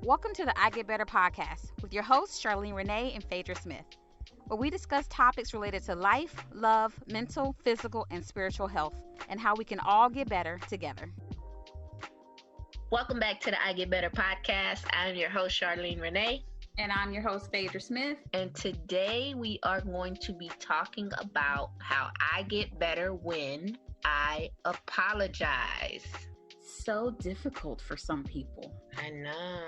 Welcome to the I Get Better podcast with your hosts, Charlene Renee and Phaedra Smith, where we discuss topics related to life, love, mental, physical, and spiritual health, and how we can all get better together. Welcome back to the I Get Better podcast. I'm your host, Charlene Renee. And I'm your host, Phaedra Smith. And today we are going to be talking about how I get better when I apologize. So difficult for some people. I know.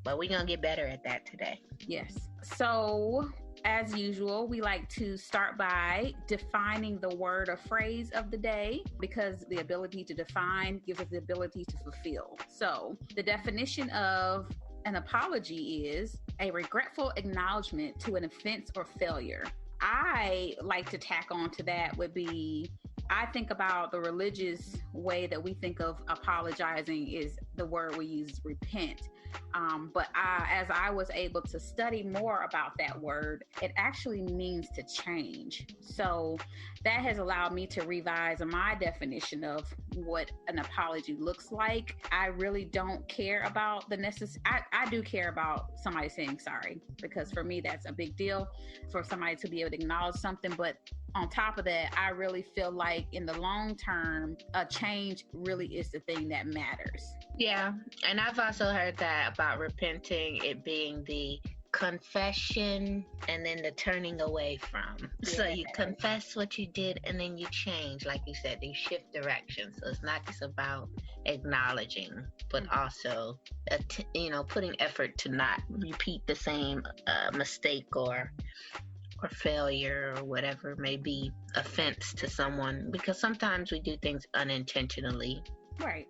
But we're going to get better at that today. Yes. So, as usual, we like to start by defining the word or phrase of the day, because the ability to define gives us the ability to fulfill. So, the definition of an apology is a regretful acknowledgement to an offense or failure. I like to tack on to that would be, I think about the religious way that we think of apologizing is the word we use, repent. But as I was able to study more about that word, it actually means to change. So that has allowed me to revise my definition of what an apology looks like. I really don't care about the I do care about somebody saying sorry, because for me, that's a big deal for somebody to be able to acknowledge something. But on top of that, I really feel like in the long term, a change really is the thing that matters. Yeah. And I've also heard that about repenting, it being the confession and then the turning away from. Yeah. So you confess what you did and then you change. Like you said, you shift direction. So it's not just about acknowledging, but also, putting effort to not repeat the same mistake or failure or whatever may be offense to someone, because sometimes we do things unintentionally. Right.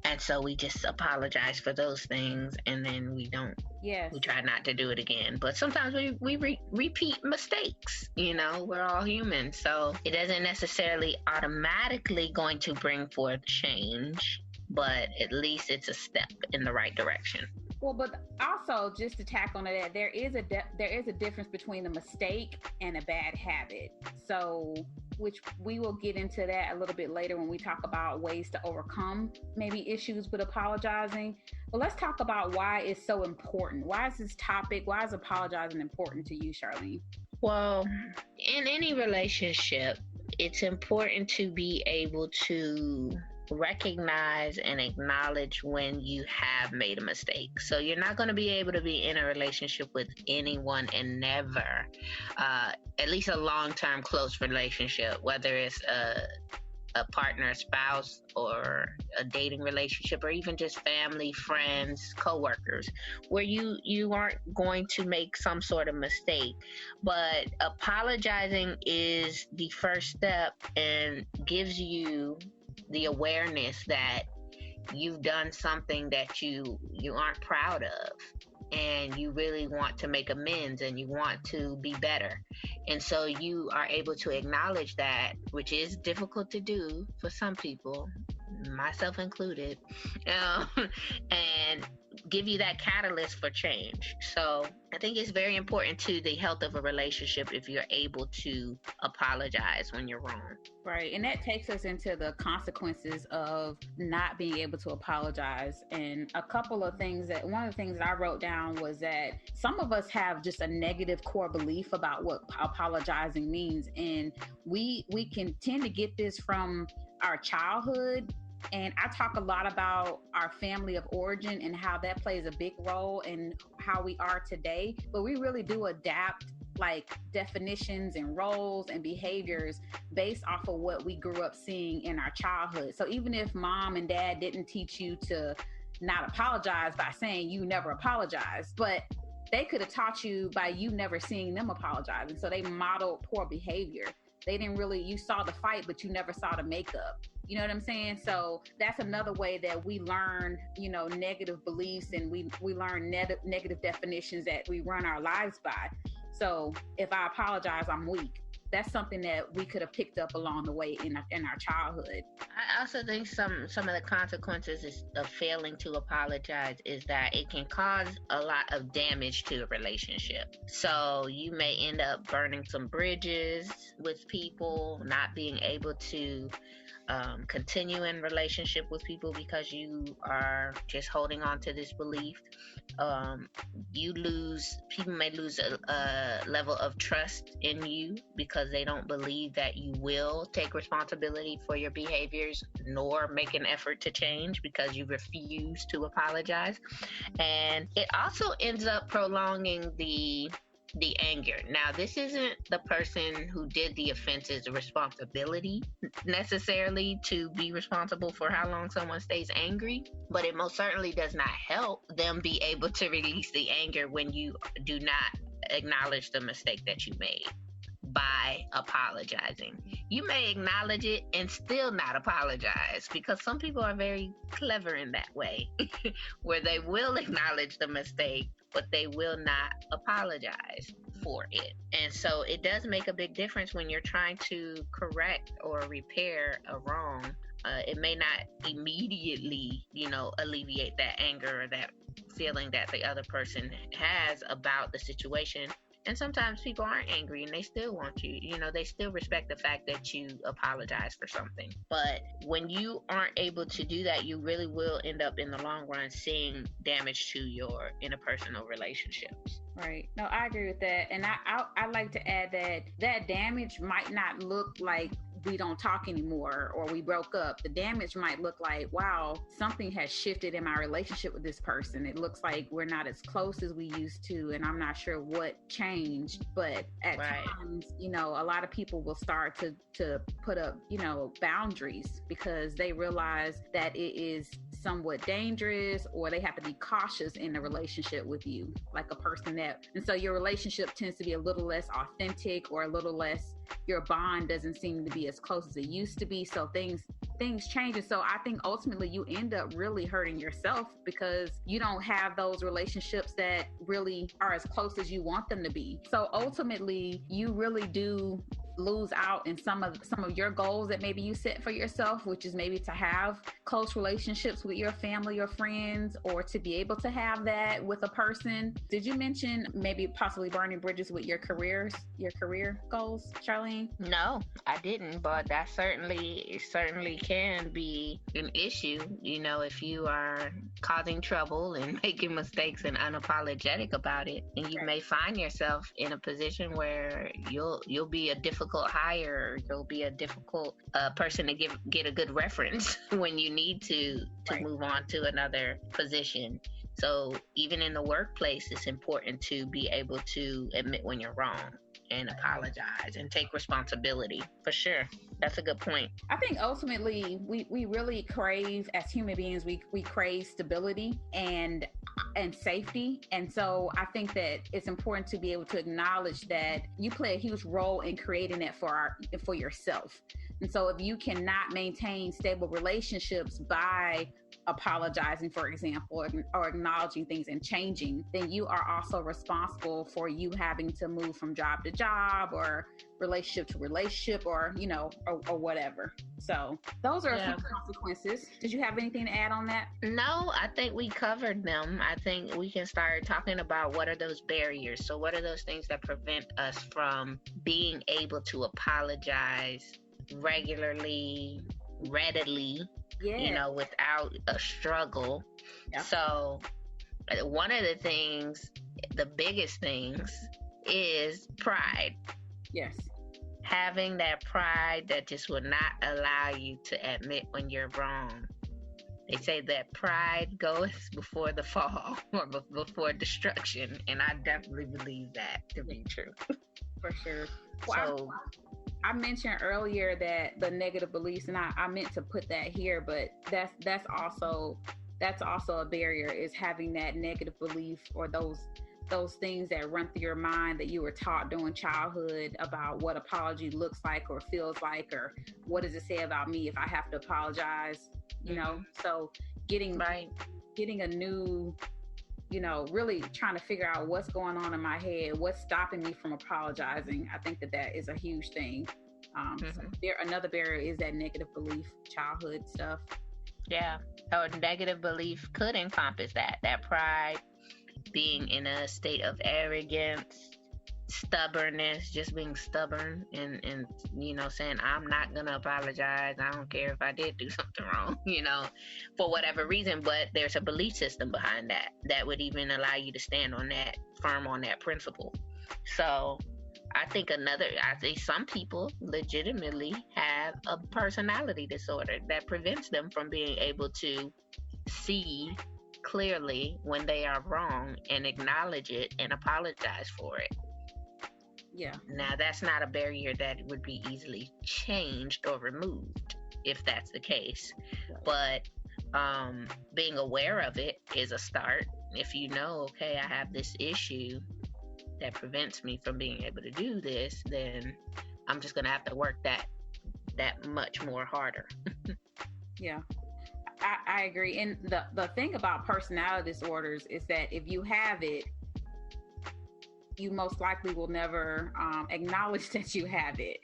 And so we just apologize for those things, and then we don't. Yes. We try not to do it again. But sometimes we repeat mistakes. We're all human. So it doesn't necessarily automatically going to bring forth change, but at least it's a step in the right direction. Well, but also just to tack on to that, there is a difference between a mistake and a bad habit. So, which we will get into that a little bit later when we talk about ways to overcome maybe issues with apologizing. But let's talk about why it's so important. Why is this topic, why is apologizing important to you, Charlene? Well, in any relationship, it's important to be able to recognize and acknowledge when you have made a mistake. So you're not going to be able to be in a relationship with anyone and never, at least a long-term close relationship, whether it's a partner, a spouse, or a dating relationship, or even just family, friends, co-workers, where you aren't going to make some sort of mistake. But apologizing is the first step and gives you the awareness that you've done something that you aren't proud of, and you really want to make amends and you want to be better. And so you are able to acknowledge that, which is difficult to do for some people, myself included, and give you that catalyst for change. So I think it's very important to the health of a relationship if you're able to apologize when you're wrong. Right. And that takes us into the consequences of not being able to apologize. And a couple of things one of the things that I wrote down was that some of us have just a negative core belief about what apologizing means. And we can tend to get this from our childhood. And I talk a lot about our family of origin and how that plays a big role in how we are today. But we really do adapt like definitions and roles and behaviors based off of what we grew up seeing in our childhood. So even if mom and dad didn't teach you to not apologize by saying you never apologize, but they could have taught you by you never seeing them apologize. And so they modeled poor behavior. They didn't really, you saw the fight, but you never saw the makeup. You know what I'm saying? So that's another way that we learn, negative beliefs, and we learn negative definitions that we run our lives by. So if I apologize, I'm weak. That's something that we could have picked up along the way in our childhood. I also think some of the consequences of failing to apologize is that it can cause a lot of damage to a relationship. So you may end up burning some bridges with people, not being able to continue in relationship with people because you are just holding on to this belief. People may lose a level of trust in you because they don't believe that you will take responsibility for your behaviors nor make an effort to change because you refuse to apologize. And it also ends up prolonging the anger. Now, this isn't the person who did the offense's responsibility necessarily to be responsible for how long someone stays angry, but it most certainly does not help them be able to release the anger when you do not acknowledge the mistake that you made by apologizing. You may acknowledge it and still not apologize because some people are very clever in that way where they will acknowledge the mistake but they will not apologize for it. And so it does make a big difference when you're trying to correct or repair a wrong. It may not immediately, alleviate that anger or that feeling that the other person has about the situation. And sometimes people aren't angry and they still want you. They still respect the fact that you apologize for something. But when you aren't able to do that, you really will end up in the long run seeing damage to your interpersonal relationships. Right. No, I agree with that. And I like to add that damage might not look like we don't talk anymore or we broke up. The damage might look like, wow, something has shifted in my relationship with this person. It looks like we're not as close as we used to, and I'm not sure what changed. But at times, a lot of people will start to put up, boundaries because they realize that it is somewhat dangerous or they have to be cautious in the relationship with you, like a person and so your relationship tends to be a little less authentic or a little less, your bond doesn't seem to be as close as it used to be. So things change. And so I think ultimately you end up really hurting yourself because you don't have those relationships that really are as close as you want them to be. So ultimately you really do lose out in some of your goals that maybe you set for yourself, which is maybe to have close relationships with your family or friends, or to be able to have that with a person. Did you mention maybe possibly burning bridges with your career goals, Charlene? No, I didn't, but that certainly can be an issue. If you are causing trouble and making mistakes and unapologetic about it, and you may find yourself in a position where you'll be a difficult hire, you'll be a difficult person to get a good reference when you need to move on to another position. So even in the workplace, it's important to be able to admit when you're wrong and apologize and take responsibility. For sure. That's a good point. I think ultimately we really crave, as human beings, we crave stability and safety. And so I think that it's important to be able to acknowledge that you play a huge role in creating that for yourself. And so if you cannot maintain stable relationships by apologizing, for example, or acknowledging things and changing, then you are also responsible for you having to move from job to job or relationship to relationship or whatever. So those are a few consequences. Did you have anything to add on that? No, I think we covered them. I think we can start talking about what are those barriers. So what are those things that prevent us from being able to apologize regularly, readily, without a struggle. Yeah. So one of the things, the biggest things, is pride. Yes. Having that pride that just will not allow you to admit when you're wrong. They say that pride goes before the fall or before destruction. And I definitely believe that to be true. For sure. Well, I mentioned earlier that the negative beliefs, and I meant to put that here, but that's also a barrier, is having that negative belief or those things that run through your mind that you were taught during childhood about what apology looks like or feels like, or what does it say about me if I have to apologize, So getting a new, really trying to figure out what's going on in my head, what's stopping me from apologizing. I think that is a huge thing. So another barrier is that negative belief, childhood stuff. Yeah. Or negative belief could encompass that pride, being in a state of arrogance, stubbornness, just being stubborn and saying, I'm not going to apologize. I don't care if I did do something wrong, for whatever reason. But there's a belief system behind that would even allow you to stand on that, firm on that principle. So I think some people legitimately have a personality disorder that prevents them from being able to see clearly when they are wrong and acknowledge it and apologize for it. Yeah. Now, that's not a barrier that would be easily changed or removed if that's the case. But being aware of it is a start. If you know, okay, I have this issue that prevents me from being able to do this, then I'm just going to have to work that much more harder. Yeah. I agree. And the thing about personality disorders is that if you have it, you most likely will never acknowledge that you have it.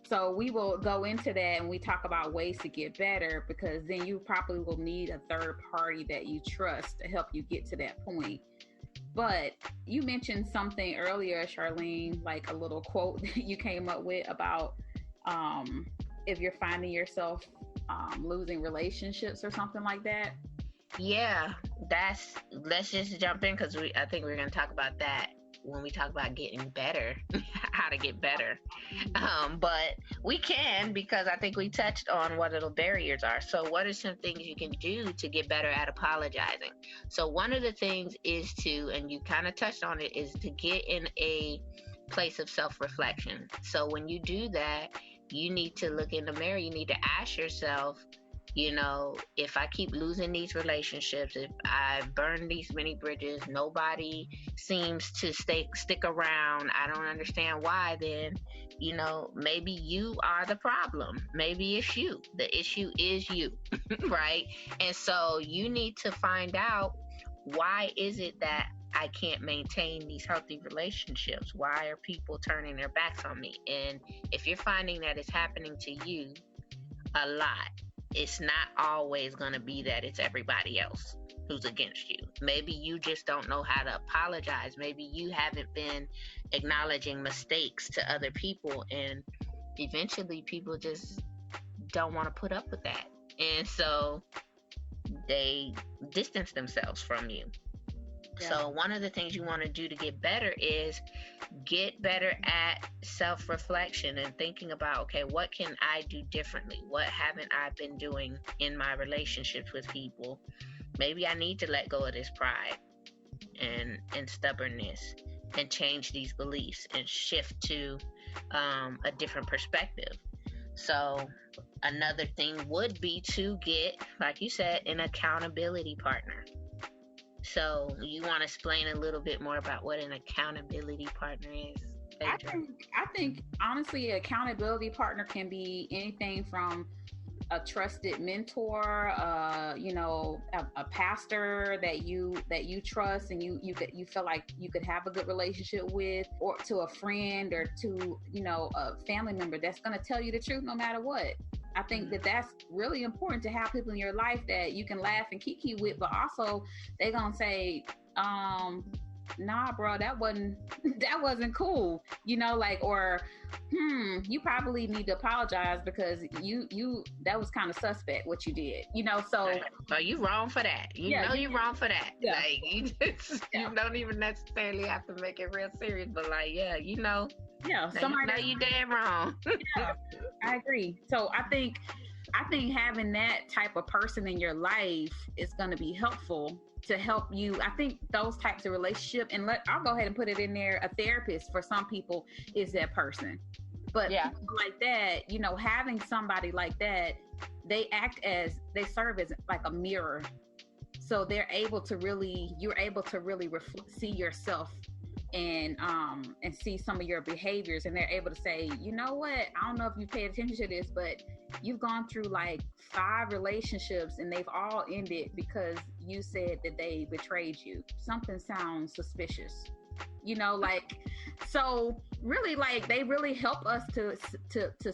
So we will go into that and we talk about ways to get better, because then you probably will need a third party that you trust to help you get to that point. But you mentioned something earlier, Charlene, like a little quote that you came up with about if you're finding yourself losing relationships or something like that. Yeah, let's just jump in, because I think we're going to talk about that when we talk about getting better, how to get better. But we can, because I think we touched on what little barriers are. So what are some things you can do to get better at apologizing? So one of the things is and you kind of touched on it, is to get in a place of self-reflection. So when you do that, you need to look in the mirror. You need to ask yourself, if I keep losing these relationships, if I burn these many bridges, nobody seems to stick around, I don't understand why, then, maybe you are the problem. Maybe it's you. The issue is you, right? And so you need to find out, why is it that I can't maintain these healthy relationships? Why are people turning their backs on me? And if you're finding that it's happening to you a lot, it's not always going to be that it's everybody else who's against you. Maybe you just don't know how to apologize. Maybe you haven't been acknowledging mistakes to other people, and eventually people just don't want to put up with that. And so they distance themselves from you. Yeah. So one of the things you want to do to get better is get better at self-reflection and thinking about, okay, what can I do differently? What haven't I been doing in my relationships with people? Maybe I need to let go of this pride and stubbornness and change these beliefs and shift to a different perspective. So another thing would be to get, like you said, an accountability partner. So you want to explain a little bit more about what an accountability partner is? I think honestly, an accountability partner can be anything from a trusted mentor, a pastor that you trust and you feel like you could have a good relationship with, or to a friend, or to a family member that's going to tell you the truth no matter what. I think that that's really important, to have people in your life that you can laugh and kiki with, but also they're gonna say, nah, bro, that wasn't cool, or you probably need to apologize because you that was kind of suspect what you did, so you wrong for that. You're wrong for that. Yeah. Like you don't even necessarily have to make it real serious, but like, somebody know you damn wrong. Yeah, I agree. So I think having that type of person in your life is going to be helpful to help you. I think those types of relationship, and I'll go ahead and put it in there, a therapist for some people is that person. But people like that, having somebody like that, they serve as like a mirror. So you're able to really see yourself and see some of your behaviors, and they're able to say, you know what, I don't know if you paid attention to this, but you've gone through like 5 relationships and they've all ended because you said that they betrayed you. Something sounds suspicious, so really, like, they really help us to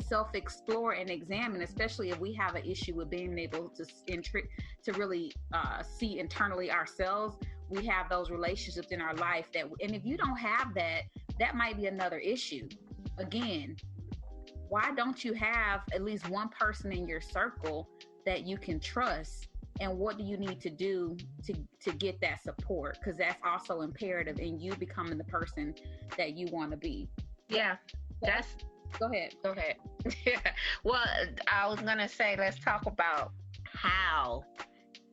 self-explore and examine, especially if we have an issue with being able to really see internally ourselves. we have those relationships in our life and if you don't have that, that might be another issue. Again, why don't you have at least one person in your circle that you can trust? And what do you need to do to get that support? Because that's also imperative in you becoming the person that you want to be. Yeah, Go ahead. Yeah. Well, I was going to say, let's talk about how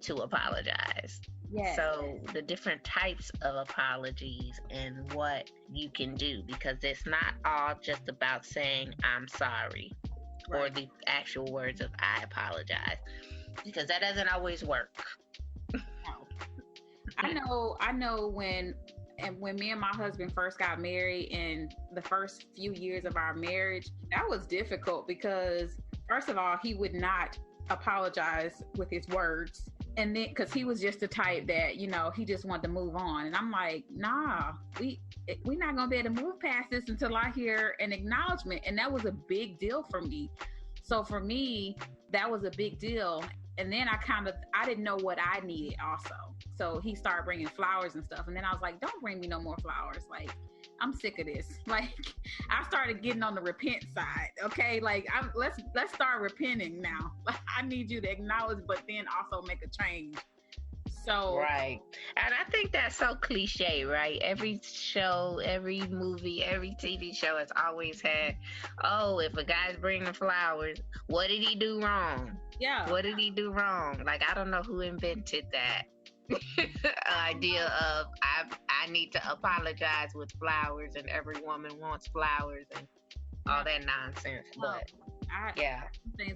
to apologize. Yes. So the different types of apologies and what you can do, because it's not all just about saying I'm sorry, right, or the actual words of I apologize, because that doesn't always work. No. I know when me and my husband first got married, in the first few years of our marriage, that was difficult because first of all, he would not apologize with his words. And then, because he was just the type that, he just wanted to move on. And I'm like, nah, we're not going to be able to move past this until I hear an acknowledgement. And that was a big deal for me. So for me, that was a big deal. And then I didn't know what I needed also. So he started bringing flowers and stuff. And then I was like, don't bring me no more flowers. Like, I'm sick of this. Like, I started getting on the repent side. Okay. Like, let's start repenting now. I need you to acknowledge, but then also make a change. So. Right. And I think that's so cliche, right? Every show, every movie, every TV show has always had, oh, if a guy's bringing flowers, what did he do wrong? Yeah. What did he do wrong? Like, I don't know who invented that idea of I need to apologize with flowers and every woman wants flowers and all that nonsense. But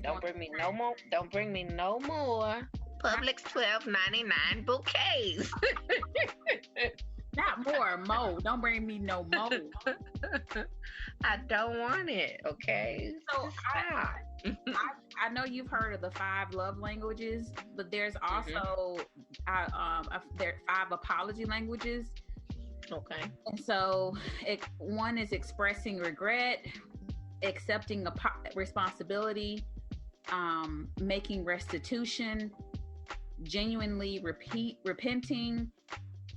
don't bring me no more Publix $12.99 bouquets. Not more, mo. Don't bring me no mo. I don't want it. Okay. So I know you've heard of the 5 love languages, but there's also there are 5 apology languages. Okay. And so one is expressing regret, accepting responsibility, making restitution, genuinely repenting,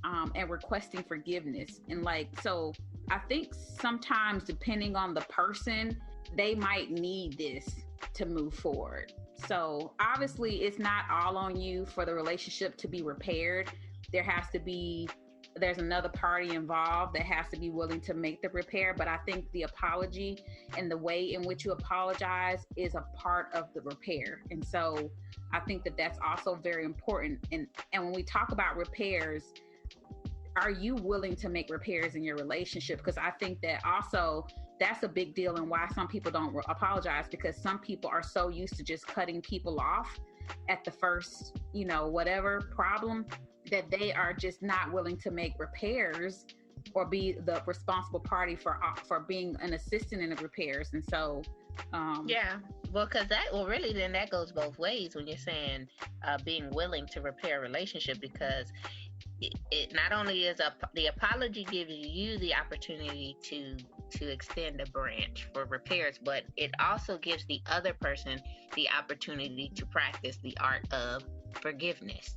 and requesting forgiveness. And so I think sometimes, depending on the person, they might need this to move forward. So obviously it's not all on you for the relationship to be repaired. There's another party involved that has to be willing to make the repair. But I think the apology and the way in which you apologize is a part of the repair. And so I think that that's also very important. And when we talk about repairs, are you willing to make repairs in your relationship? Because I think that also that's a big deal, and why some people don't apologize, because some people are so used to just cutting people off at the first, whatever problem, that they are just not willing to make repairs or be the responsible party for being an assistant in the repairs. And so because then that goes both ways when you're saying being willing to repair a relationship, because it not only is the apology gives you the opportunity to extend a branch for repairs, but it also gives the other person the opportunity to practice the art of forgiveness.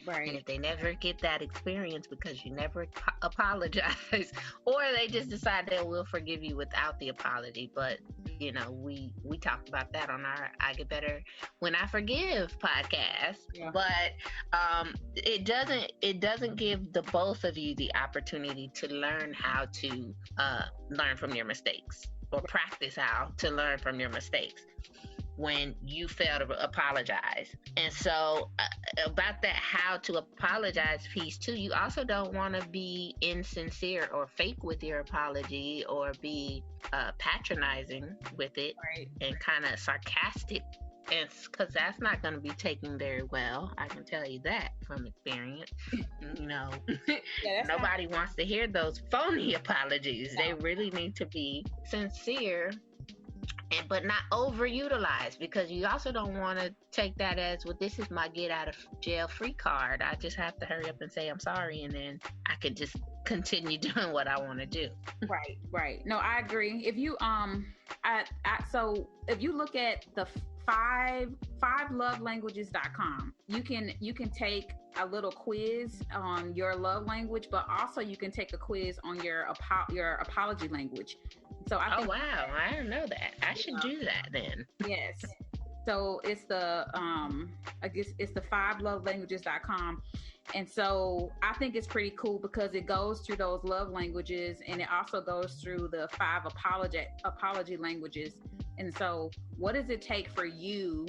Right. And if they never get that experience because you never apologize, or they just decide they will forgive you without the apology. But we talked about that on our I Get Better When I Forgive podcast. Yeah. But it doesn't give the both of you the opportunity to learn how to learn from your mistakes, or practice how to learn from your mistakes when you fail to apologize. And so about that how to apologize piece too, you also don't want to be insincere or fake with your apology, or be patronizing with it, right, and kind of sarcastic, and because that's not going to be taken very well. I can tell you that from experience. Nobody wants to hear those phony apologies. No. They really need to be sincere, but not overutilized, because you also don't want to take that as, well, this is my get out of jail free card. I just have to hurry up and say I'm sorry, and then I can just continue doing what I want to do. Right. No, I agree. If you so if you look at the 5lovelanguages.com, you can take a little quiz on your love language, but also you can take a quiz on your apology language. So I think, wow, I didn't know that. I should do that then. Yes. So it's the I guess it's the 5lovelanguages.com. And so I think it's pretty cool because it goes through those love languages, and it also goes through the 5 apology languages. And so what does it take for you?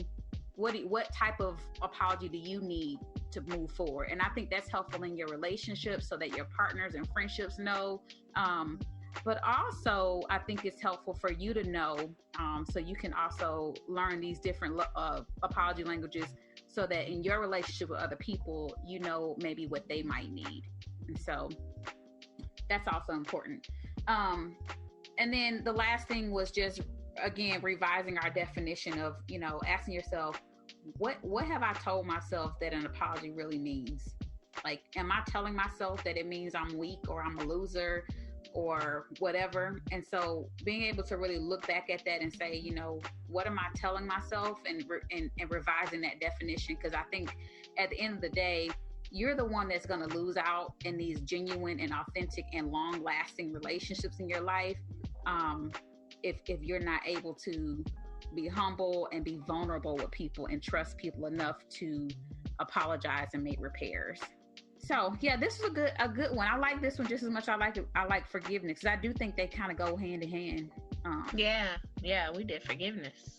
What type of apology do you need to move forward? And I think that's helpful in your relationship so that your partners and friendships know. But also, I think it's helpful for you to know, so you can also learn these different apology languages so that in your relationship with other people, you know maybe what they might need. And so that's also important. And then the last thing was just, again, revising our definition of, asking yourself, what have I told myself that an apology really means? Like, am I telling myself that it means I'm weak or I'm a loser or whatever? And so being able to really look back at that and say, what am I telling myself, and revising that definition? Because I think at the end of the day, you're the one that's going to lose out in these genuine and authentic and long lasting relationships in your life. If you're not able to be humble and be vulnerable with people and trust people enough to apologize and make repairs. So yeah, this is a good one. I like this one just as much as I like forgiveness, because I do think they kind of go hand in hand. Yeah, we did forgiveness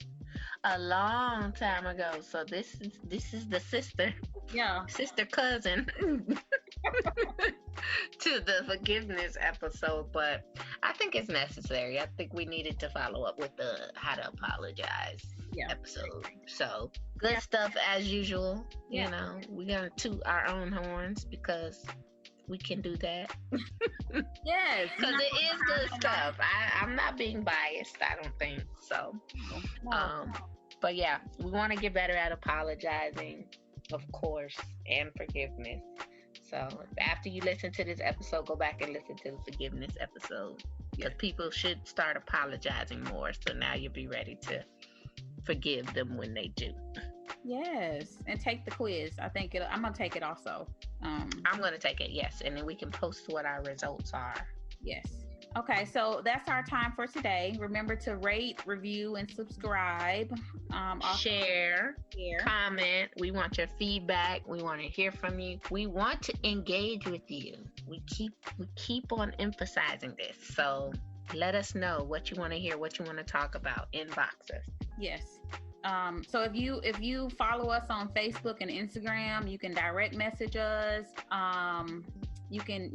a long time ago. So this is the sister cousin to the forgiveness episode, but I think it's necessary. I think we needed to follow up with the how to apologize episode. So good stuff as usual. We're gonna toot our own horns because we can do that. Yes, because it is good stuff. I'm not being biased, I don't think so. But yeah, we want to get better at apologizing, of course, and forgiveness. So after you listen to this episode, go back and listen to the forgiveness episode, because people should start apologizing more. So now you'll be ready to forgive them when they do. Yes, and take the quiz. I'm gonna take it also. I'm gonna take it, yes, and then we can post what our results are. Yes. Okay, so that's our time for today. Remember to rate, review, and subscribe. Share, comment. We want your feedback. We want to hear from you. We want to engage with you. We keep on emphasizing this. So let us know what you want to hear, what you want to talk about. Inbox us. Yes. So if you follow us on Facebook and Instagram, you can direct message us. You can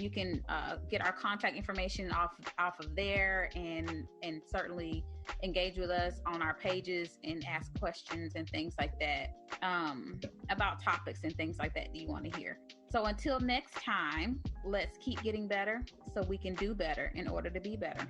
get our contact information off of there, and certainly engage with us on our pages and ask questions and things like that, about topics and things like that you want to hear. So until next time, let's keep getting better so we can do better in order to be better.